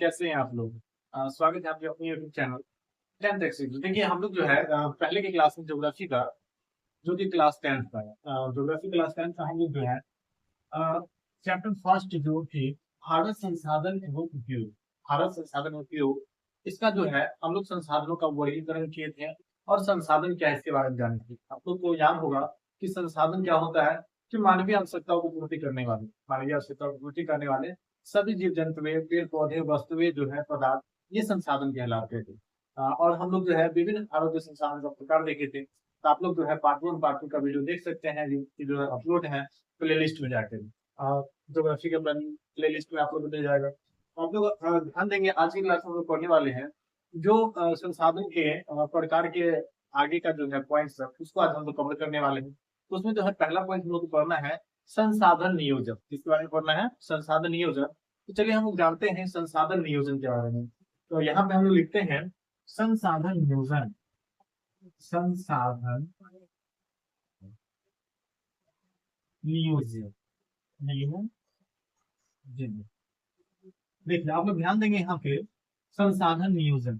कैसे हैं आप लोग? स्वागत है आपके अपने यूट्यूब चैनल 10th एक्सेस। देखिए हम लोग जो है पहले की क्लास में ज्योग्राफी का जो कि क्लास 10th का है, ज्योग्राफी क्लास 10th का हम लोग जो है चैप्टर फर्स्ट जो थी भारत संसाधन एवं उपयोग, भारत संसाधन उपयोग, इसका जो है हम लोग संसाधनों का वर्गीकरण किए थे और संसाधन क्या है इसके बारे में जाने थे। आप लोग को याद होगा कि संसाधन क्या होता है कि मानवीय आवश्यकताओं को पूर्ति करने वाले, मानवीय आवश्यकताओं को पूर्ति करने वाले सभी जीव जंतुएं, पेड़ पौधे, वस्तुएं जो है पदार्थ, ये संसाधन कहलाते थे। और हम लोग जो है विभिन्न आरोग्य संसाधन का प्रकार देखे थे। तो आप लोग जो है पार्ट वन पार्ट टू का वीडियो देख सकते हैं जो है अपलोड है प्ले लिस्ट में जाकर। ज्योग्राफी के प्ले लिस्ट में आप लोग को मिल जाएगा। तो आप लोग ध्यान देंगे आज की क्लास में हम लोग पढ़ने वाले हैं जो संसाधन के प्रकार के आगे का जो है पॉइंट्स है उसको आज हम लोग कवर करने वाले हैं। तो उसमें जो है पहला पॉइंट हम लोग को पढ़ना है संसाधन नियोजन। किसके बारे में पढ़ना है? संसाधन नियोजन। तो चलिए हम लोग जानते हैं संसाधन नियोजन के बारे में। तो यहाँ पे हम लोग लिखते हैं संसाधन नियोजन, संसाधन नियोजन, नियोजन। देखिए आप लोग ध्यान देंगे यहाँ पे संसाधन नियोजन।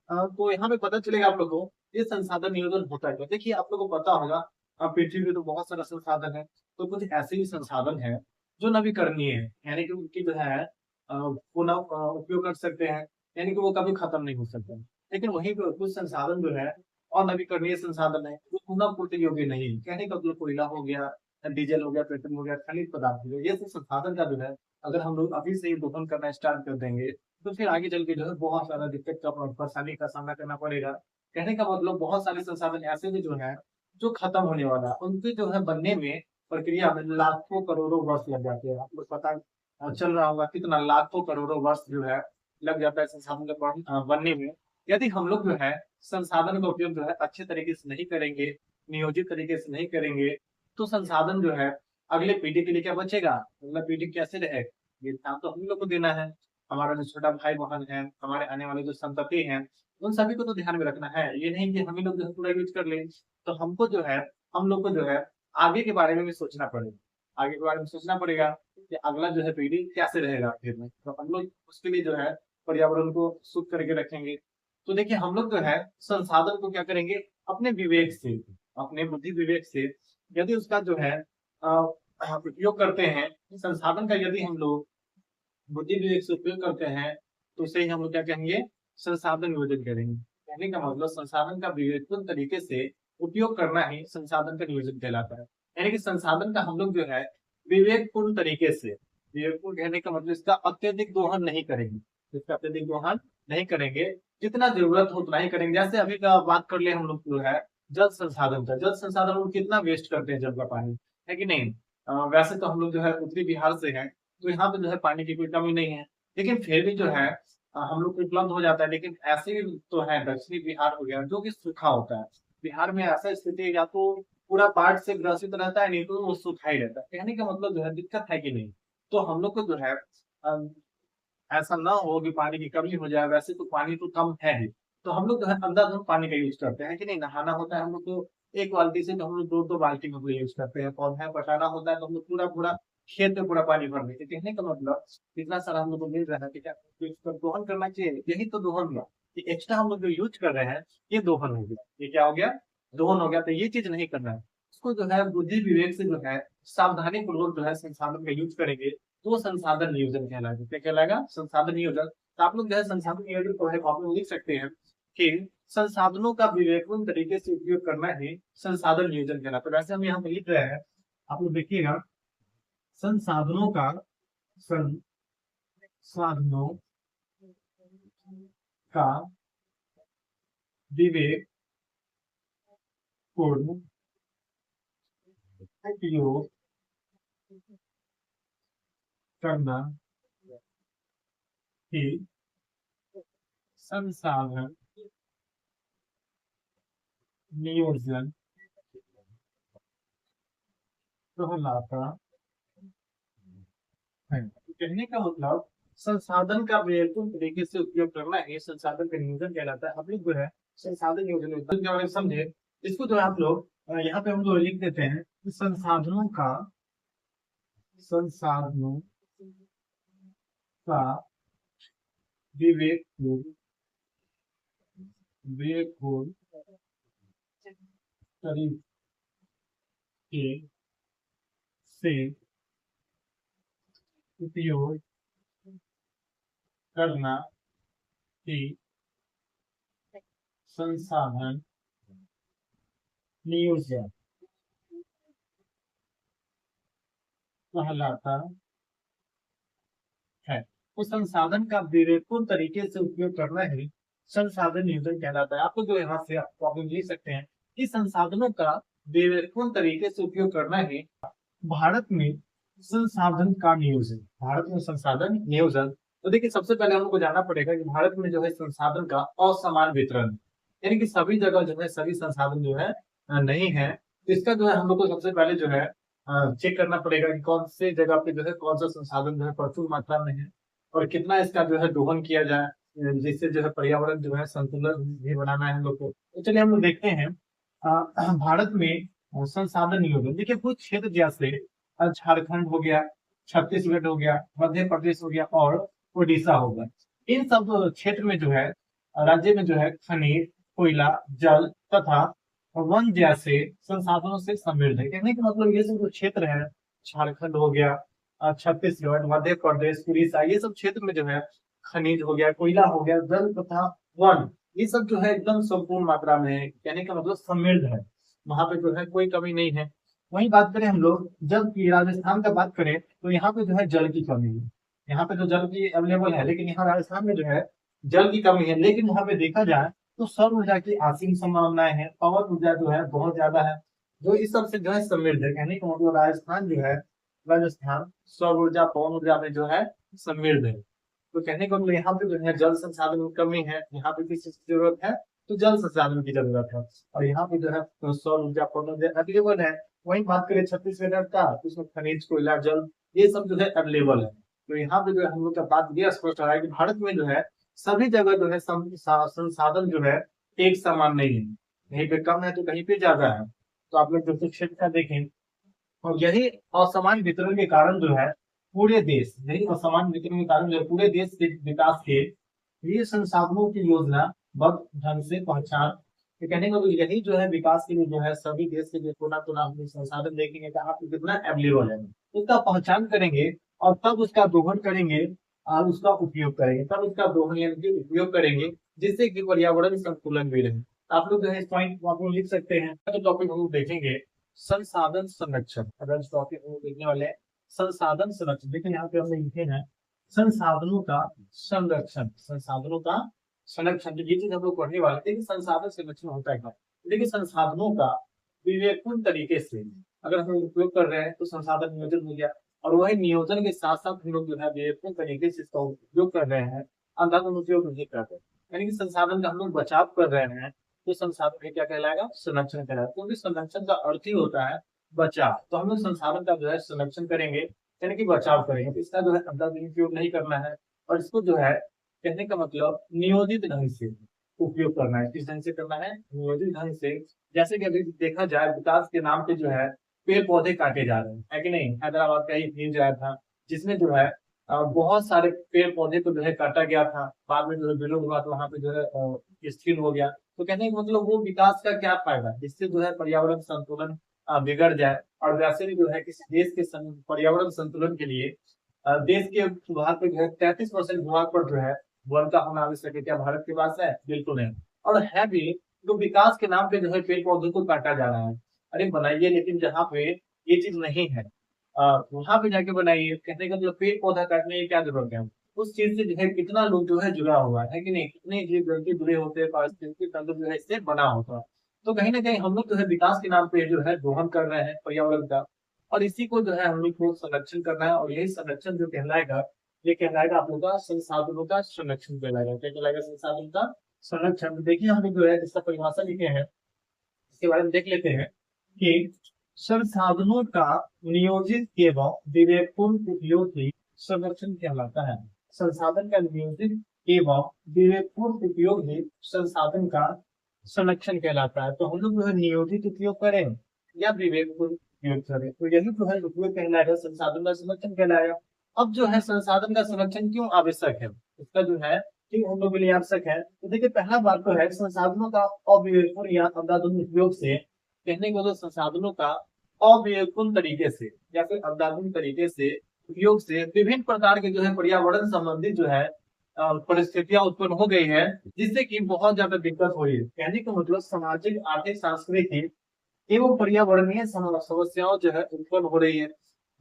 तो यहाँ पे पता चलेगा आप लोगों को ये संसाधन नियोजन होता है। देखिए आप लोगों को पता होगा अब पृथ्वी पे तो बहुत सारा संसाधन है, तो कुछ ऐसे भी संसाधन है जो नवीकरणीय है, यानी कि उनकी जो है पुनः उपयोग कर सकते हैं, यानी कि वो कभी खत्म नहीं हो सकते। लेकिन वहीं पे कुछ संसाधन जो है और नवीकरणीय संसाधन है वो पुनः पूर्ति योग्य नहीं है। कहने का मतलब कोयला हो गया, डीजल हो गया, पेट्रोल हो गया, खनिज पदार्थ हो गया, ये सब संसाधन का जो है अगर हम लोग अभी से ही दोहन करना स्टार्ट कर देंगे तो फिर आगे चल के जो है बहुत सारा दिक्कत का परेशानी का सामना करना पड़ेगा। कहने का मतलब बहुत सारे संसाधन ऐसे भी जो है जो खत्म होने वाला है, उनके जो है बनने में प्रक्रिया में लाखों करोड़ों वर्ष लग जाते हैं। आपको पता चल रहा होगा कितना लाखों करोड़ों वर्ष जो है लग जाता है संसाधन के बनने में। यदि हम लोग जो है संसाधन का उपयोग जो है अच्छे तरीके से नहीं करेंगे, नियोजित तरीके से नहीं करेंगे, तो संसाधन जो है अगले पीढ़ी के लिए क्या बचेगा? अगला पीढ़ी कैसे रहेगा? ये ध्यान तो हम लोग को देना है। हमारा जो छोटा भाई बहन है, हमारे आने वाले जो संतति हैं, उन सभी को तो ध्यान में रखना है। ये नहीं कि हम ही लोग जो है पूरा यूज कर लें। तो हमको जो है हम लोग को जो है आगे के बारे में भी सोचना पड़ेगा। आगे के बारे में सोचना पड़ेगा कि अगला जो है पीढ़ी कैसे रहेगा आखिर में। तो हम लोग उसके लिए जो है पर्यावरण को शुद्ध करके रखेंगे। तो देखिए हम लोग जो है संसाधन को क्या करेंगे? अपने विवेक से, अपने बुद्धि विवेक से यदि उसका जो है उपयोग करते हैं, संसाधन का यदि हम लोग बुद्धि विवेक से उपयोग करते हैं तो उसे ही हम लोग क्या कहेंगे? संसाधन नियोजन करेंगे। कहने का मतलब संसाधन का विवेकपूर्ण तरीके से उपयोग करना ही संसाधन का नियोजन कहलाता है। यानी कि संसाधन का हम लोग जो है विवेकपूर्ण तरीके से, विवेकपूर्ण कहने का मतलब इसका अत्यधिक दोहन नहीं करेंगे, इसका अत्यधिक दोहन नहीं करेंगे, जितना जरूरत हो उतना ही करेंगे। जैसे अभी का बात कर ले हम लोग जो है जल संसाधन का, जल संसाधन हम कितना वेस्ट करते हैं जल का पानी, है कि नहीं? वैसे तो हम लोग जो है उत्तरी बिहार से हैं, तो यहाँ पे जो है पानी की कोई कमी नहीं है, लेकिन फिर भी जो है हम लोग को उपलब्ध हो जाता है। लेकिन ऐसे भी तो है दक्षिणी बिहार हो गया जो कि सूखा होता है। बिहार में ऐसा स्थिति है या तो पूरा बाढ़ से ग्रसित रहता है, नहीं तो वो सूखा ही रहता है। कहने का मतलब जो है दिक्कत है कि नहीं? तो हम लोग को जो है ऐसा ना हो कि पानी की कमी हो जाए। वैसे तो पानी तो कम है ही, तो हम लोग जो है अंधाधुंध पानी का यूज करते हैं कि नहीं? नहाना होता है हम लोग को एक बाल्टी से, तो हम लोग दो दो बाल्टी में यूज करते हैं। पौधा पटाना होता है तो हम लोग पूरा पूरा खेत में पूरा पानी भर देते हैं। कहने का मतलब इतना सारा हम लोग को मिल रहा है कि क्या इसका दोहन करना चाहिए? यही तो दोहन हुआ कि एक्स्ट्रा हम लोग जो यूज कर रहे हैं ये दोहन हो गया। ये क्या हो गया? दोहन हो गया। तो ये चीज नहीं करना है। उसको जो है बुद्धि विवेक से जो है सावधानी पूर्वक जो है संसाधन का यूज करेंगे तो संसाधन नियोजन कहलाएगा। क्या कहलाएगा? संसाधन नियोजन। तो आप लोग जो है संसाधन नियोजन को है कॉपी में लिख सकते हैं कि संसाधनों का विवेकपूर्ण तरीके से उपयोग करना ही संसाधन नियोजन कहलाता है। वैसे हम यहाँ पे लिख रहे हैं, आप लोग देखिएगा संसाधनों का, संसाधनों का विवेक पूर्ण उपयोग करना ही संसाधन नियोजन कहलाता है। कहने का मतलब संसाधन का विवेकपूर्ण तरीके से उपयोग करना ही संसाधन का नियोजन कहलाता है। आप लोग जो है संसाधन नियोजन के बारे में समझे, इसको जो है आप लोग यहाँ पे हम लोग लिख देते हैं कि संसाधनों का, संसाधनों का विवेकपूर्ण विवेकपूर्ण तरीके से उपयोग करना ही संसाधन नियोजन कहलाता है। उस संसाधन का विवेकपूर्ण तरीके से उपयोग करना ही संसाधन नियोजन कहलाता है। आपको जो यहाँ से प्रॉब्लम लिख सकते हैं कि संसाधनों का विवेकपूर्ण तरीके से उपयोग करना ही भारत में संसाधन का नियोजन, भारत में संसाधन नियोजन। तो देखिए सबसे पहले हमको जानना पड़ेगा कि भारत में जो है संसाधन का असमान वितरण, यानी कि सभी जगह जो है सभी संसाधन जो है नहीं है। तो इसका जो है हम लोग को सबसे पहले जो है चेक करना पड़ेगा कि कौन से जगह पे जो है कौन सा संसाधन जो है प्रचुर मात्रा में है और कितना इसका जो है दोहन किया जाए, जिससे जो है पर्यावरण जो है संतुलन भी बनाना है हम लोग को। तो चलिए हम लोग देखते हैं भारत में संसाधन नियोजन। देखिए कुछ क्षेत्र जैसे झारखंड हो गया, छत्तीसगढ़ हो गया, मध्य प्रदेश हो गया और उड़ीसा हो गया। इन सब क्षेत्र में जो है राज्य में जो है खनिज, कोयला, जल तथा वन जैसे संसाधनों से समृद्ध है। कहने का मतलब ये सब जो क्षेत्र है, झारखंड हो गया, छत्तीसगढ़, मध्य प्रदेश, उड़ीसा, ये सब क्षेत्र में जो है खनिज हो गया, कोयला हो गया, जल तथा वन, ये सब जो है एकदम संपूर्ण मात्रा में है। कहने का मतलब समृद्ध है, वहां पे जो है कोई कमी नहीं है। वही बात करें हम लोग जल की, राजस्थान का बात करें तो यहाँ पे जो है जल की कमी है। यहाँ पे तो जल की अवेलेबल है, लेकिन यहाँ राजस्थान में जो है जल की कमी है। लेकिन वहां पे देखा जाए तो सौर ऊर्जा की असीम संभावनाएं हैं, पवन ऊर्जा जो है बहुत ज्यादा है, जो इस सब से जो है समृद्ध है। कहने का मतलब राजस्थान जो है, राजस्थान सौर ऊर्जा, पवन ऊर्जा में जो है समृद्ध है। तो कहने का मतलब यहाँ पे जो है जल संसाधन की कमी है, यहाँ पे किस चीज की जरूरत है, तो जल संसाधन की जरूरत है। और यहाँ पे जो है सौर ऊर्जा, पवन ऊर्जा अवेलेबल है। वही बात करें छत्तीसगढ़ का, तो उसमें खनिज, कोयला, जल, ये सब जो है अवेलेबल है। तो यहाँ पे जो है हम लोग का बात ये स्पष्ट है कि भारत में जो है सभी जगह जो है संसाधन जो है एक समान नहीं है, कहीं पे कम है तो कहीं पे ज्यादा है। तो आप लोग जो क्षेत्र का देखें, और यही असमान वितरण के कारण जो है पूरे देश, यही असमान वितरण के कारण जो है पूरे देश के विकास के लिए संसाधनों की योजना बद्ध ढंग से पहचान, ये कहने का मतलब यही जो है विकास के लिए जो है सभी देश के जो कोना कोना अपने संसाधन देखेंगे कहाँ पे कितना अवेलेबल है, उसका पहचान करेंगे और तब उसका दोहन करेंगे और उसका उपयोग करेंगे, तब उसका दोहन यानी कि उपयोग करेंगे, जिससे कि पर्यावरण संतुलन भी रहे। आप लोग जो है इस पॉइंट को आप लोग लिख सकते हैं। तो टॉपिक हम लोग देखेंगे संसाधन संरक्षण। अगर इस टॉपिक को देखने वाले हैं संसाधन संरक्षण, देखिए यहाँ पे हमने लिखे हैं संसाधनों का संरक्षण, संसाधनों का संरक्षण। तो ये चीज हम लोग पढ़ने वाले थे कि संसाधन संरक्षण होता है क्या। देखिए संसाधनों का विवेकपूर्ण तरीके से अगर हम उपयोग कर रहे हैं तो संसाधन नियोजन हो गया, और वही नियोजन के साथ साथ हम लोग जो है विवेकपूर्ण तरीके से इसका उपयोग कर रहे हैं, अंधाधुन उपयोग नहीं कर रहे, यानी कि संसाधन का हम लोग बचाव कर रहे हैं, तो संसाधन में क्या कहलाएगा, संरक्षण कहलाएगा। क्योंकि संरक्षण का अर्थ ही होता है बचाव। तो हम लोग संसाधन का जो है संरक्षण करेंगे यानी कि बचाव करेंगे, तो इसका जो है अंधाधुन उपयोग नहीं करना है, और इसको जो है कहने का मतलब नियोजित ढंग से उपयोग करना है। किस ढंग से करना है, नियोजित ढंग से। जैसे कि अभी देखा जाए विकास के नाम पे जो है पेड़ पौधे काटे जा रहे हैं, है कि नहीं। हैदराबाद का ही न्यूज आया था जिसमें जो है बहुत सारे पेड़ पौधे को जो है काटा गया था, बाद में जो है विरोध हुआ तो वहां पे जो है स्थिर हो गया। तो कहने का मतलब वो विकास का क्या फायदा, जिससे जो है पर्यावरण संतुलन बिगड़ जाए। और वैसे भी जो है किसी देश के पर्यावरण संतुलन के लिए देश के भूभाग पे जो है 33% भूभाग पर जो है वन का होना आवश्यक है। क्या भारत के पास है, बिल्कुल नहीं। और है भी तो विकास के नाम पे जो है पेड़ पौधों को काटा जा रहा है। अरे बनाइए, लेकिन जहाँ पे ये चीज नहीं है वहां पे जाके बनाइए। कहने का मतलब पेड़ पौधा काटने की क्या जरूरत है, उस चीज से जो है कितना लोग जो है जुड़ा हुआ है कि नहीं, कितने जीव जंतु जुड़े होते हैं, पारिस्थितिकी तंत्र जो है इससे बना होता है। तो कहीं ना कहीं हम लोग जो है विकास के नाम पे जो है दोहन कर रहे हैं पर्यावरण का, और इसी को जो है हम लोग को संरक्षण करना है। और यही संरक्षण जो कहलाएगा, ये कहलाएगा आप लोग का संसाधनों का संरक्षण कहलाएगा। क्या कहलाएगा, संसाधन का संरक्षण। देखिए हम लोग जो है इसका परिभाषा लिखे हैं, इसके बारे में देख लेते हैं कि संसाधनों का नियोजित एवं विवेकपूर्ण उपयोग ही संरक्षण कहलाता है। संसाधन का नियोजित एवं विवेकपूर्ण उपयोग ही संसाधन का संरक्षण कहलाता है। तो हम लोग जो है नियोजित उपयोग करें या विवेकपूर्ण उपयोग करें, तो यही जो है उपयोग कहलाएगा, संसाधन का संरक्षण कहलाएगा। अब जो है संसाधन का संरक्षण क्यों आवश्यक है, इसका जो है ठीक हम लोग के लिए आवश्यक है। तो देखिए पहला बात तो है संसाधनों का अविवेकपूर्ण या अंधाधुंध उपयोग से, कहने को तो संसाधनों का अविवेकपूर्ण तरीके से या फिर अंधाधुंध तरीके से उपयोग से विभिन्न प्रकार के जो है पर्यावरण संबंधी जो है परिस्थितियां उत्पन्न हो गई है, जिससे कि बहुत ज्यादा दिक्कत हो रही है। कहने का मतलब सामाजिक, आर्थिक, सांस्कृतिक एवं पर्यावरणीय समस्याओं जो है उत्पन्न हो रही है।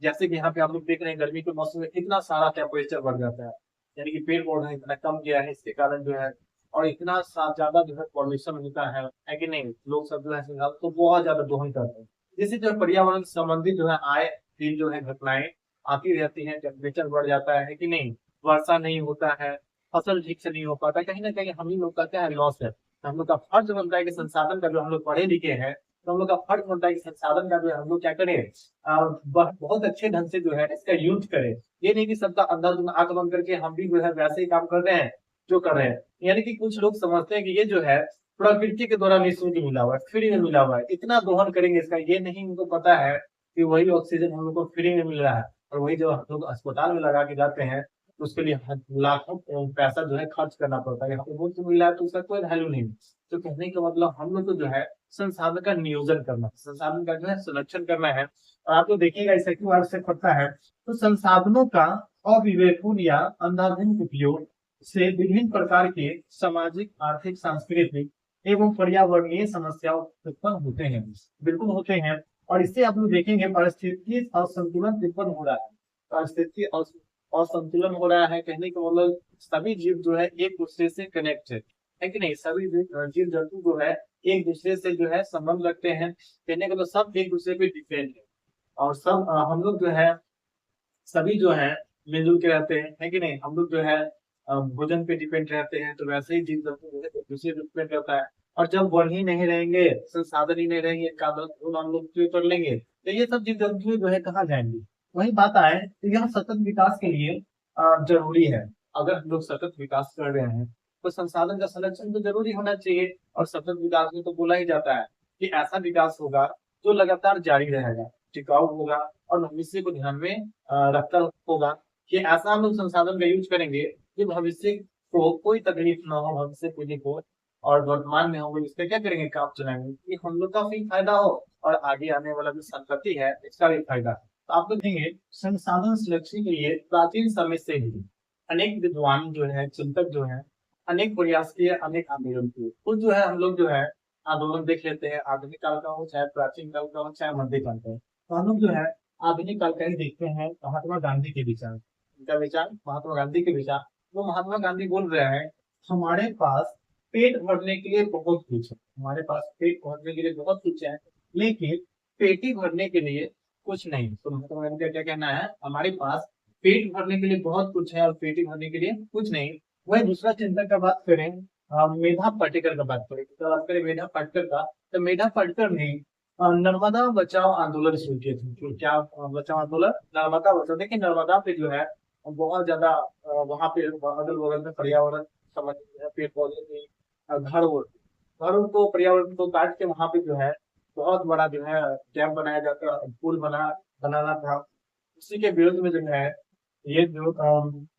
जैसे कि यहाँ पे आप लोग देख रहे हैं गर्मी के मौसम में कितना सारा टेम्परेचर बढ़ जाता है, यानी कि पेड़ पौधा इतना कम गया है, इसके कारण जो है और इतना ज्यादा जो है पॉल्यूशन होता है कि नहीं, लोग सब जो है तो बहुत ज्यादा दोहन करते हैं, जिससे जो है पर्यावरण संबंधी जो है आए दिन जो है घटनाएं आती रहती है। टेम्परेचर बढ़ जाता है कि नहीं, वर्षा नहीं होता है, फसल ठीक से नहीं हो पाता, कहीं ना कहीं हम ही लोग का क्या है, लॉस है। तो हम लोग का फर्ज बनता है कि संसाधन का जो हम लोग पढ़े लिखे हैं, तो हम लोग का फर्ज बनता है कि संसाधन का जो है हम लोग क्या करें, बहुत अच्छे ढंग से जो है इसका यूज करें। ये नहीं कि सबका अंदर आंख बंद करके हम भी जो है वैसे ही काम कर रहे हैं जो कर रहे हैं। यानी कि कुछ लोग समझते हैं कि ये जो है प्रकृति के द्वारा निःशुल्क मिला हुआ है, फ्री में मिला हुआ है, इतना दोहन करेंगे इसका, ये नहीं उनको पता है कि वही ऑक्सीजन हम लोग को फ्री में मिल रहा है, और वही जो हम लोग अस्पताल में लगा के जाते हैं उसके लिए लाखों पैसा जो है खर्च करना पड़ता है। यहाँ पे मुफ्त मिला है तो उसका कोई वैल्यू नहीं है। तो कहने का मतलब हम लोग को जो है संसाधन का नियोजन करना, संसाधन का जो है संरक्षण करना है। और आप तो देखिएगा इसे क्यों आवश्यक पड़ता है, तो संसाधनों का अविवेकपूर्ण या अंधाधुंध उपयोग से विभिन्न प्रकार के सामाजिक, आर्थिक, सांस्कृतिक एवं पर्यावरणीय समस्याओं उत्पन्न होते हैं, बिल्कुल होते हैं। और इससे आप लोग देखेंगे पारिस्थितिकी असंतुलन उत्पन्न हो रहा है, पारिस्थितिकी असंतुलन हो रहा है। कहने का मतलब सभी जीव जो है एक दूसरे से कनेक्ट है कि नहीं, सभी जीव जंतु जो है एक दूसरे से जो है संबंध रखते हैं। कहने का मतलब सब एक दूसरे पे डिपेंड है, और सब हम लोग जो है सभी जो है मिलजुल के रहते हैं, है कि नहीं। हम लोग जो है भोजन पे डिपेंड रहते हैं, तो वैसे ही जीव जंतु जो है एक दूसरे पे डिपेंड रहता है। और जब वन ही नहीं रहेंगे, संसाधन ही नहीं रहेंगे, कार्बन हम लोग कर लेंगे, तो ये सब जीव जंतु जो है कहाँ जाएंगे। वही बात आए तो यह सतत विकास के लिए जरूरी है। अगर हम लोग सतत विकास कर रहे हैं तो संसाधन का संरक्षण तो जरूरी होना चाहिए। और सतत विकास में तो बोला ही जाता है कि ऐसा विकास होगा जो लगातार जारी रहेगा, टिकाऊ होगा और भविष्य को ध्यान में रखता होगा। कि ऐसा हम लोग संसाधन का यूज करेंगे कि भविष्य को कोई तकलीफ ना हो, भविष्य पीढ़ी को, और वर्तमान में हम लोग इसका क्या करेंगे, काम चलाएंगे कि हम लोग का भी फायदा हो और आगे आने वाला जो संतति है इसका भी फायदा। तो आप लोग देखेंगे संसाधन संरक्षण के लिए प्राचीन समय से ही अनेक विद्वान जो है, चिंतक जो है, अनेक प्रयास किए, अनेक आंदोलन किए। कुछ जो है हम लोग जो है आंदोलन देख लेते हैं, आधुनिक काल का हो चाहे प्राचीन काल का हो चाहे मध्य काल का हो। तो हम लोग जो है आधुनिक काल का ही देखते हैं। महात्मा गांधी के विचार, उनका विचार, महात्मा गांधी के विचार। वो महात्मा गांधी बोल रहे हैं हमारे पास पेट भरने के लिए बहुत कुछ है, हमारे पास पेट भरने के लिए बहुत कुछ है, लेकिन पेटी भरने के लिए कुछ नहीं। तो महात्मा गांधी का क्या कहना है, हमारे पास पेट भरने के लिए बहुत कुछ है और पेटी भरने के लिए कुछ नहीं। वही दूसरा चिंतक का बात करें, मेधा पाटेकर का बात करें, तो बात करें मेधा पाटकर का, तो मेधा पाटकर ने नर्मदा बचाओ आंदोलन शुरू किए थे। तो क्या बचाओ आंदोलन, नर्मदा बचाओ। देखिए नर्मदा पे जो है बहुत ज्यादा वहां पे अगल बगल में पर्यावरण संबंधित पेड़ पौधे थे, घरों को पर्यावरण को काट के वहां पे जो है बहुत बड़ा जो है डैम बनाया जाता, पुल बनाना था। उसी के विरुद्ध में जो है ये जो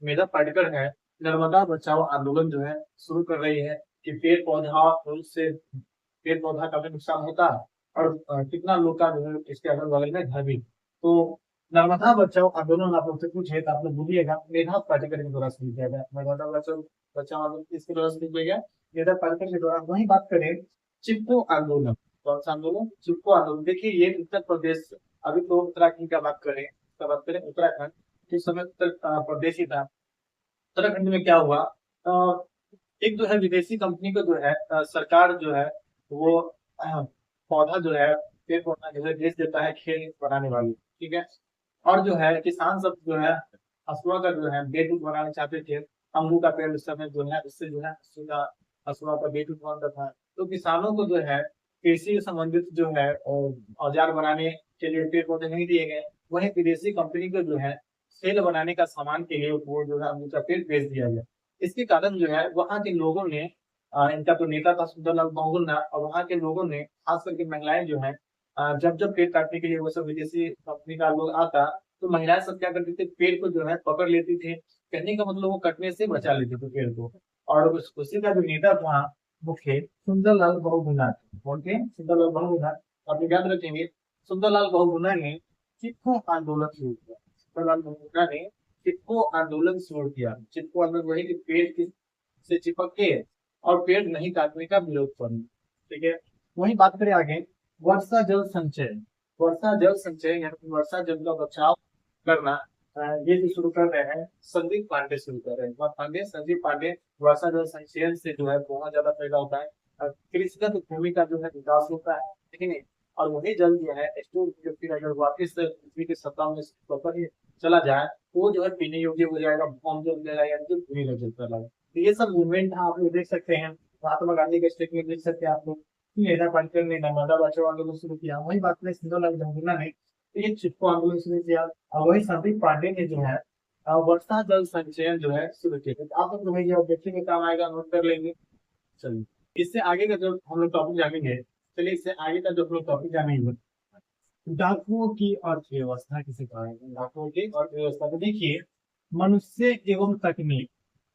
मेधा पाटकर है नर्मदा बचाओ आंदोलन जो है शुरू कर रही है कि पेड़ पौधा से पेड़ पौधा का भी नुकसान होता है और कितना लोग का जो है इसके अगल बगल में घर भी। तो नर्मदा बचाओ आंदोलन आप लोग से पूछे तो आप लोग बोलिएगा मेधा पाटकर के द्वारा शुरू किया गया। नर्मदा बचाओ आंदोलन किसके द्वारा शुरू किया गया, मेधा पाटकर के द्वारा। वही बात करें चिपको आंदोलन, कौन सा आंदोलन, चिपको आंदोलन। देखिए ये उत्तर प्रदेश, अभी तो उत्तराखंड का बात करें, तो बात करें उत्तराखंड, किस समय उत्तर प्रदेश ही था। उत्तराखंड में क्या हुआ, एक जो है विदेशी कंपनी को जो है सरकार जो है वो पौधा जो है पेड़ पौधा जो है बेच देता है खेत बनाने वाली, ठीक है। और जो है किसान सब जो है हसुआ का जो है बेट उट बनाना चाहते थे, अम्बू का पेड़ उस समय जो है उससे जो है हसुआ का बेट उट बनता था। तो किसानों को जो है कृषि से संबंधित जो है औजार बनाने के लिए पेड़ पौधे नहीं दिए गए। वही विदेशी कंपनी को जो है सेल बनाने का सामान के लिए वो जो है अमूल का पेड़ बेच दिया गया। इसके कारण जो है वहाँ के लोगों ने इनका तो नेता था सुंदरलाल बहुगुणा, और वहाँ के लोगों ने खास करके महिलाएं जो है जब जब पेड़ काटने के लिए वो सब विदेशी कंपनी का लोग आता, तो महिलाएं सब क्या करती थी, पेड़ को जो है पकड़ लेती थी। कहने का मतलब वो कटने से बचा लेती थी पेड़ को। और उसी का जो नेता था मुख्य सुंदरलाल बहुगुणा थे। कौन थे? सुंदरलाल बहुगुणा। आप याद रखेंगे, सुंदरलाल बहुगुणा ने चिपको आंदोलन शुरू किया। सुंदरलाल बहुगुणा ने चिपको आंदोलन शुरू किया। चिपको आंदोलन वही कि पेड़ से चिपक के और पेड़ नहीं काटने का विरोध करना। ठीक है, वही बात करें आगे, वर्षा जल संचय। वर्षा जल संचय यानी वर्षा जल का बचाव करना, ये जो शुरू कर रहे हैं संदीप पांडे शुरू कर रहे हैं। पांडे, संदीप पांडे वर्षा जल संचयन से जो है बहुत ज्यादा फायदा होता है, कृषिगत भूमि का जो है विकास होता है, ठीक है। और वही जल जो है स्टोर फिर अगर वापिस पृथ्वी के सत्ता में वापस ही चला जाए वो जो है पीने योग्य हो जाएगा, भूमि हो जाएगा, यानी कि भूमि का जल चला। तो ये सब मूवमेंट आप लोग देख सकते हैं, महात्मा गांधी का स्टेटमेंट देख सकते हैं आप लोग। नेता पाटेकर ने नर्मदा बचाओ आंदोलन शुरू किया। वही बात ने सुंदरलाल बहुगुणा ने ये चिपको आंदोलन शुरू किया। और वही संदीप पांडे ने जो है वर्षा जल संचयन जो है शुरू किया। तो आप लोग भैया देखने में काम आएगा, नोट कर लेंगे। चलिए इससे आगे का जो हम लोग टॉपिक जानेंगे, चलिए इससे आगे का जो हम लोग टॉपिक जानेंगे, डाकुओं की अर्थव्यवस्था किसे कहा है? डाकुओं की अर्थव्यवस्था। तो देखिए, मनुष्य एवं तकनीक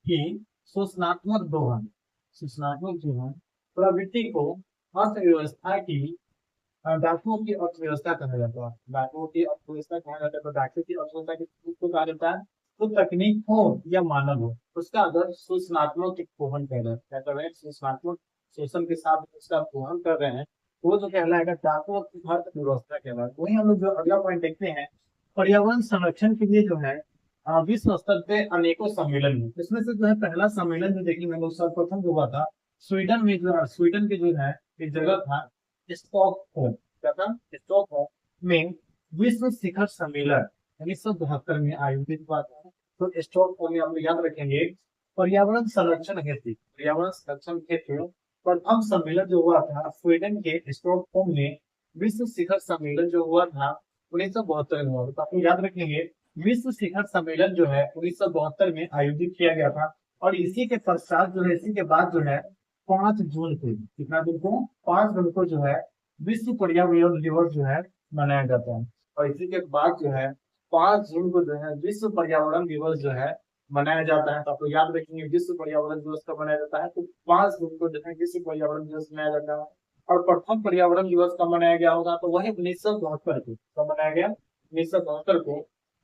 की सूचनात्मक दोहन, सूचनात्मक जो है प्रवृत्ति को अर्थव्यवस्था की डाकुओं की अर्थव्यवस्था कहा जाता है। डाकुओं की अर्थव्यवस्था कहा जाता है। तो डाकुओं की अर्थव्यवस्था किसको कहा जाता है? तो तकनीक हो या मानव हो, उसका अगर सूचनात्मक दोहन कर रहे हैं, क्या कर रहे हैं? सूचनात्मक शोषण के साथ उसका दोहन कर रहे हैं, वो जो कहलाएगा डाकुओं की अर्थव्यवस्था कहलाएगा। वही हम लोग जो अगला पॉइंट देखते हैं, पर्यावरण संरक्षण के लिए जो है विश्व स्तर पे अनेकों सम्मेलन हुए। इसमें से जो है पहला सम्मेलन जो देखने में सर्वप्रथम जो हुआ था स्वीडन में, जो स्वीडन के जो है एक जगह था स्टॉकहोम, क्या था? स्टॉकहोम में विश्व शिखर सम्मेलन 1972 में आयोजित हुआ था। तो स्टॉकहोम में आप लोग याद रखेंगे, पर्यावरण संरक्षण हेतु, पर्यावरण संरक्षण हेतु प्रथम सम्मेलन जो हुआ था स्वीडन के स्टॉकहोम में, विश्व शिखर सम्मेलन जो हुआ था 1972 में हुआ। तो आप लोग याद रखेंगे, विश्व शिखर सम्मेलन जो है 1972 में आयोजित किया गया था। और इसी के पश्चात जो है, इसी के बाद जो है 5 जून को, कितना दिन को? 5 जून को जो है विश्व पर्यावरण दिवस जो है मनाया जाता है। और इसी के बाद जो है 5 जून को जो है विश्व पर्यावरण दिवस जो है मनाया जाता है। तो आप लोग याद रखेंगे, विश्व पर्यावरण दिवस कब मनाया जाता है? तो 5 जून को जो है विश्व पर्यावरण दिवस मनाया जाता है। और प्रथम पर्यावरण दिवस कब मनाया गया होगा? तो वही 1972 को। कब मनाया गया? 1972 को।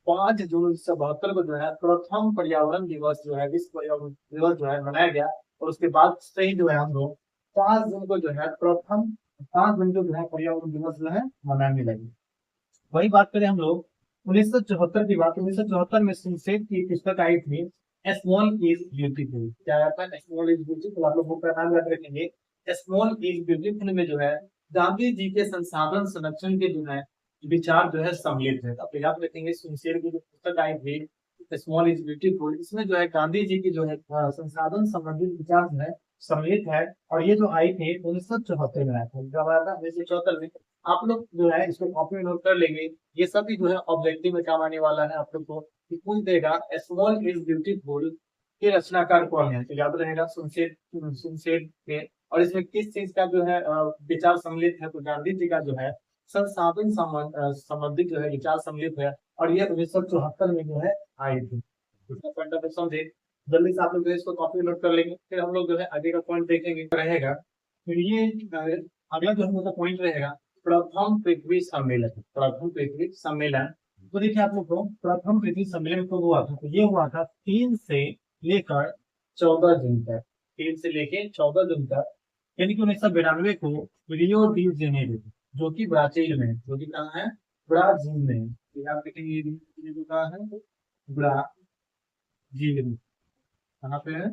5 जून 1972 को जो है प्रथम पर्यावरण दिवस जो है, विश्व पर्यावरण दिवस जो है मनाया गया। और उसके बाद से ही जो है हम लोग 5 जून को जो है प्रथम 5 जून को जो है पर्यावरण दिवस जो है मनाने लगे। वही बात करें हम लोग 1974 की बात, 1974 में सिंसेट की पुस्तक आई थी स्मॉल इज ब्यूटीफुल। क्या आता है? Small is beautiful. आप लोग बुक का नाम याद रखेंगे, स्मॉल इज ब्यूटीफुल में जो है गांधी जी के संसाधन संरक्षण के जो है विचार जो है सम्मिलित है। आप याद रखेंगे, सिंसेट की जो पुस्तक आई थी स्मॉल इज ब्यूटीफुल, इसमें जो है गांधी जी की जो है संसाधन संबंधित विचार जो है सम्मिलित है। और ये जो आई थी 1974 में आया था। जब आया था 1974 में। आप लोग जो है इसको कॉपी में नोट कर लेंगे। ये सभी जो है ऑब्जेक्टिव में काम आने वाला है आप लोग को, कि पूछ देगा स्मॉल इज ब्यूटीफुल के रचनाकार कौन है? तो याद रहेगा सुनसेट, सुनसेट के। और इसमें किस चीज का जो है विचार सम्मिलित है? तो गांधी जी का जो है संसाधन संबंधित जो है विचार सम्मिलित है। और ये 1974 में जो है आई थी। इसका पॉइंट ऑफ समझे, जल्दी से आप लोग जो है इसको कॉपी नोट कर लेंगे। फिर हम लोग जो है आगे का पॉइंट देखेंगे रहेगा। फिर ये अगला जो हम लोग का पॉइंट रहेगा प्रथम पृथ्वी सम्मेलन। प्रथम पृथ्वी सम्मेलन, तो देखिए आप लोग को प्रथम पृथ्वी सम्मेलन कब हुआ था? तो ये हुआ था 3 से लेकर 14 जून तक। 3 से लेकर 14 जून तक, यानी कि 1992 को रियो डी जेनेरो, जो कि ब्राजील में है। जो कि कहाँ है? ब्राजील में है। तो आप देखेंगे rio de janeiro कहाँ है? ब्राजील में। कहाँ पे है?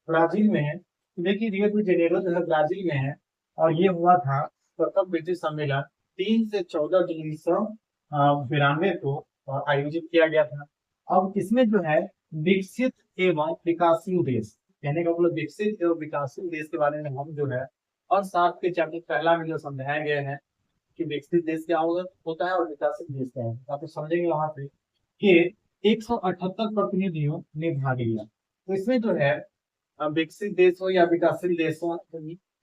ब्राजील में है। तो देखिए रियो डी जेनेरो जो है ब्राजील में है। और ये हुआ था प्रथम पृथ्वी सम्मेलन 3 से 14 जून 1992 को आयोजित किया गया था। अब इसमें जो है विकसित एवं विकासशील देश, कहने का मतलब विकसित एवं विकासशील देश के बारे में हम जो है और साथ के चैप्टर पहला में जो समझाया गया है कि विकसित देश क्या होता है और विकासशील देश क्या है। आप तो समझेंगे वहां पे कि 178 प्रतिनिधियों ने भाग लिया। तो इसमें जो है विकसित देश हो या विकासशील देश हो,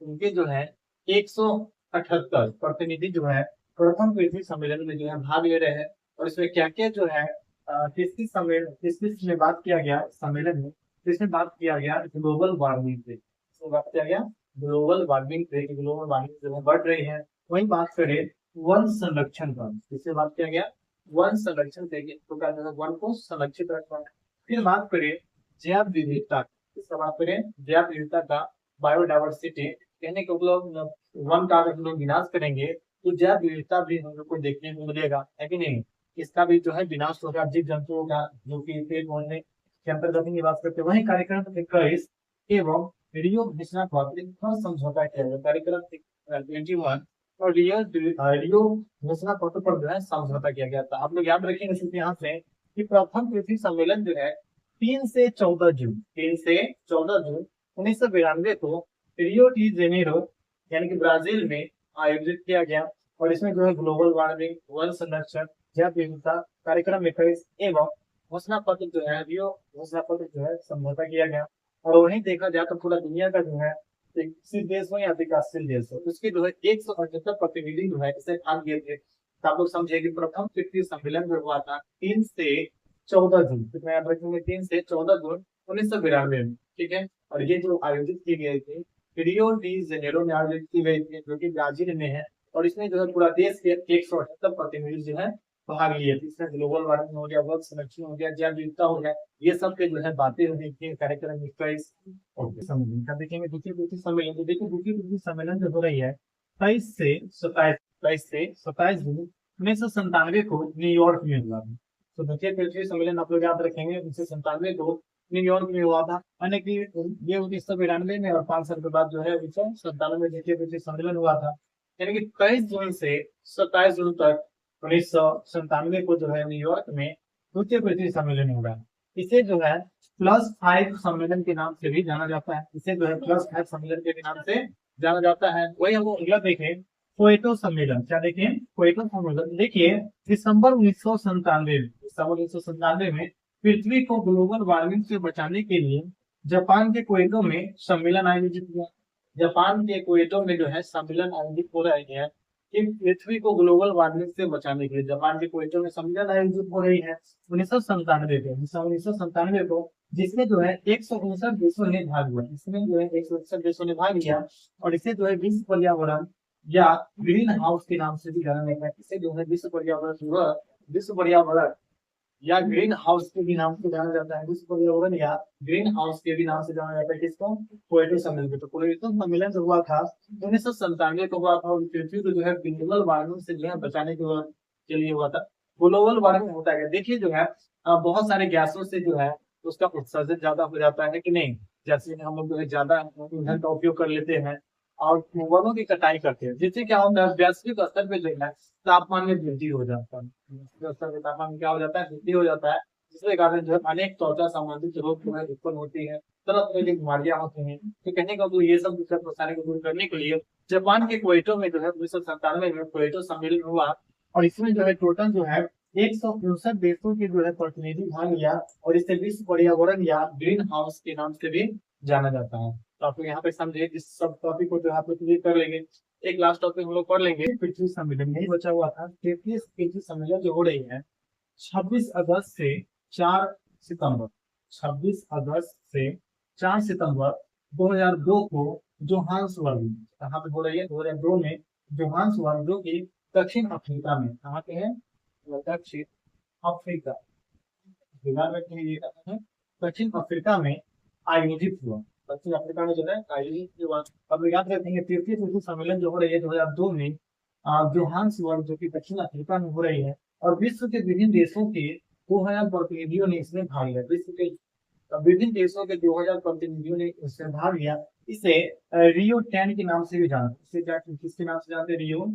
उनके जो है 178 प्रतिनिधि जो है प्रथम पृथ्वी सम्मेलन में जो है भाग ले रहे हैं। और इसमें क्या क्या जो है किस किस में बात किया गया सम्मेलन में, तो इसमें बात किया गया ग्लोबल वार्मिंग पे, तो बात किया गया ग्लोबल वार्मिंग पे कि ग्लोबल वार्मिंग जो है बढ़ रही है। वही बात करें वन संरक्षण पर, इससे बात किया गया वन संरक्षण पे तो क्या है, वन को संरक्षित रखना है। फिर बात करें जैव विविधता, इससे बात करें जैव विविधता का, बायोडाइवर्सिटी, कहने को लोग वन का अगर हम लोग विनाश करेंगे तो जैव विविधता भी हम लोग को देखने को मिलेगा, है कि नहीं। इसका भी जो है विनाश होगा, जीव जंतुओं का जो कि पेड़ पौधे के अंतर्गत की बात करते हैं। वही कार्यक्रम 21 एवं रियो घोषणा पत्र पर समझौता किया गया, कार्यक्रम 21 और रियो घोषणा पत्र पर जो है समझौता किया गया था। आप लोग याद रखेंगे सिर्फ यहाँ से कि प्रथम पृथ्वी सम्मेलन जो है 3 से 14 जून 1992 को रियो डी जेनेरो यानी कि ब्राजील में आयोजित किया गया। और इसमें जो है ग्लोबल वार्मिंग, वन संरक्षण, जैव विविधता, कार्यक्रम 21 एवं घोषणा पत्र जो है रियो घोषणा पत्र जो है समझौता किया गया। और वहीं देखा जाए तो पूरा दुनिया का जो है विकसित देश हो या विकासशील देश हो, उसके जो है 178 प्रतिनिधि जो है इसे भाग लिए थे। तो आप लोग समझे कि प्रथम पृथ्वी सम्मेलन जो हुआ था 3 से 14 जून, कितना याद रखेंगे, 3 से 14 जून 1992 में, ठीक है। और ये जो आयोजित की गई थी रियो डी जेनेरो में आयोजित की गई थी, जो कि ब्राजील में है। और इसमें जो है पूरा देश के 178 प्रतिनिधि जो है भाग लिए थे। इसमें ग्लोबल वार्मिंग हो गया, वन संरक्षण हो गया, जैव विविधता हो गया, ये सब के जो है बातें होने की कार्यक्रम 21 सम्मेलन का देखेंगे। द्वितीय पृथ्वी सम्मेलन, तो देखिए द्वितीय पृथ्वी सम्मेलन जो हो रही है 23 से 27 जून 1997 को न्यूयॉर्क में हुआ था। तो द्वितीय पृथ्वी सम्मेलन आप लोग याद रखेंगे 1997 को न्यूयॉर्क में हुआ था। यानी कि ये 1992 में और 5 साल के बाद जो है 1997 में द्वितीय पृथ्वी सम्मेलन हुआ था। यानी कि 23 जून से 27 जून तक 1997 को जो है न्यूयॉर्क में द्वितीय पृथ्वी सम्मेलन होगा। इसे जो है +5 सम्मेलन के नाम से भी जाना जाता है, इसे जो है +5 सम्मेलन के नाम से जाना जाता है। वही हम अगला देखें क्वेटो सम्मेलन, क्या देखें क्वेटो सम्मेलन। देखिए दिसंबर 1997 में पृथ्वी को ग्लोबल वार्मिंग से बचाने के लिए जापान के क्वेटो में सम्मेलन आयोजित हुआ। जापान के क्वेटो में जो है सम्मेलन आयोजित हो रहे हैं कि पृथ्वी को ग्लोबल वार्मिंग से बचाने के लिए जापान के क्वेटो में सम्मेलन आयोजित हो रही है 1997 को, जिसमें जो है 159 देशों ने भाग लिया। इसमें जो है 159 देशों ने भाग लिया। और इसे जो है विश्व पर्यावरण या ग्रीन हाउस के नाम से भी जाना जाता है। इसे जो है विश्व पर्यावरण या ग्रीन हाउस के भी नाम से जाना जाता है, विश्व पर्यावरण या ग्रीन हाउस के भी नाम से जाना जाता है। किसको? क्वेटो सम्मेलन। तो क्वेटो सम्मेलन जो हुआ था 1997 को हुआ था और पृथ्वी को जो है ग्लोबल वार्मिंग से जो है बचाने के लिए हुआ था। ग्लोबल वार्मिंग होता है, देखिए जो है बहुत सारे गैसों से जो है उसका उत्सर्जन ज्यादा हो जाता है कि नहीं। जैसे हम लोग जो है ज्यादा ईंधन का उपयोग कर लेते हैं और वनों की कटाई करते हैं, जिससे क्या होता है वैश्विक स्तर पे जो है तापमान में वृद्धि हो जाता है। स्तर पे तापमान में क्या हो जाता है, वृद्धि हो जाता है, जिसके कारण जो है अनेक त्वचा संबंधित रोग जो है उत्पन्न होती है, तरह तरह की बीमारियां होती हैं। तो कहने का ये सब दिक्कत परेशानी को दूर करने के लिए जापान के क्वेटो में जो है 1997 में क्वेटो सम्मेलन हुआ। और इसमें जो है टोटल जो है 159 देशों के जो है प्रतिनिधि भाग लिया। और इसे विश्व पर्यावरण या ग्रीन हाउस के नाम से भी जाना जाता है। तो आप लोग यहाँ पे समझे, इस सब टॉपिक को जो है आप लोग क्लियर कर लेंगे। एक लास्ट टॉपिक हम लोग पढ़ लेंगे, पृथ्वी सम्मेलन यही बचा हुआ था। पृथ्वी सम्मेलन जो हो रही है 26 अगस्त से 4 सितंबर 26 अगस्त से 4 सितंबर 2002 को जोहान्सबर्ग, कहाँ पे हो रही है, 2002 में जोहान्सबर्ग, जो कि दक्षिण अफ्रीका में, कहाँ पे है, दक्षिण अफ्रीका, दक्षिण अफ्रीका में आयोजित हुआ। दक्षिण अफ्रीका में जो है आयोजित हुआ। अब याद रखेंगे तृतीय पृथ्वी सम्मेलन जो हो रही है 2002 में जोहान्सबर्ग, जो कि दक्षिण अफ्रीका में हो रही है। और विश्व के विभिन्न देशों के 2000 प्रतिनिधियों ने इसमें भाग लिया। विश्व के विभिन्न देशों के 2000 प्रतिनिधियों ने इसमें भाग लिया। इसे रियो 10 के नाम से भी जानते, इसे किसके नाम से जानते हैं, रियो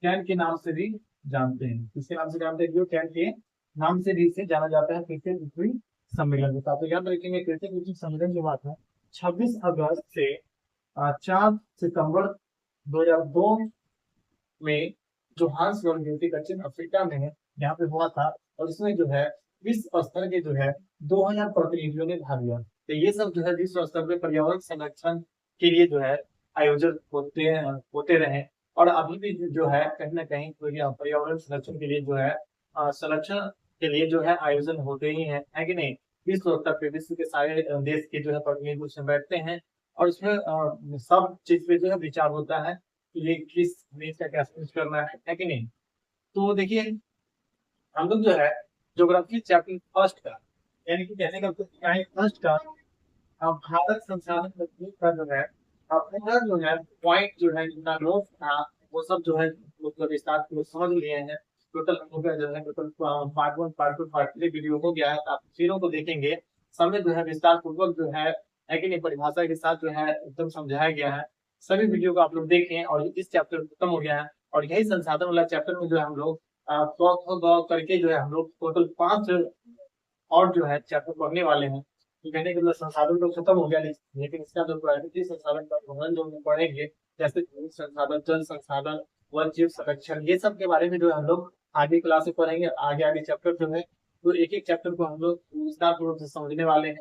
10 के नाम से भी जानते हैं। किसके नाम से जानते हैं, रियो 10 के नाम से भी इसे जाना जाता है तृतीय पृथ्वी सम्मेलन। तो याद रखेंगे तृतीय पृथ्वी सम्मेलन जो हुआ था 26 अगस्त से 4 सितंबर 2002 में जोहान्सबर्ग, जो कि दक्षिण अफ्रीका में है, यहाँ पे हुआ था। और इसमें जो है विश्व स्तर के जो है 2000 प्रतिनिधियों ने भाग लिया। तो ये सब जो है विश्व स्तर पे पर्यावरण संरक्षण के लिए जो है आयोजन होते रहे। और अभी भी जो है कहीं ना कहीं पर्यावरण संरक्षण के लिए जो है संरक्षण के लिए जो है आयोजन होते ही है कि नहीं। विश्व स्तर पे विश्व के सारे देश के जो है प्रतिनिधि उसमें बैठते हैं और उसमें सब चीज पे जो है विचार होता है कि ये किस देश का क्या यूज करना है कि नहीं। तो देखिए हम लोग जो है ज्योग्राफी चैप्टर फर्स्ट का, यानी कि कहने का फर्स्ट का भारत संसाधन तकनीक का जो है अपना जो है पॉइंट जो है जितना नोट था वो सब जो है मतलब विस्तार पूर्वक समझ लिए हैं। टोटल हो गया जो है total part one part two part three video हो गया है। आप तीनों को देखेंगे, सब में जो है विस्तार पूर्वक जो है कि नहीं परिभाषा के साथ जो है एकदम समझाया गया है। सभी वीडियो को आप लोग देखें और इस चैप्टर खत्म हो गया है और यही संसाधन वाला चैप्टर में जो है हम लोग करके जो है हम लोग टोटल 5 और जो है चैप्टर पढ़ने वाले हैं। तो कहने के मतलब संसाधन तो खत्म हो गया, लेकिन इसका जो प्राकृतिक संसाधन का प्रबंधन जो हम लोग पढ़ेंगे, जैसे भूमि संसाधन, जल संसाधन, वन जीव संरक्षण, ये सब के बारे में जो है हम लोग आगे क्लास में पढ़ेंगे। आगे आगे चैप्टर जो है तो एक एक चैप्टर को हम लोग विस्तार पूर्वक से समझने वाले हैं।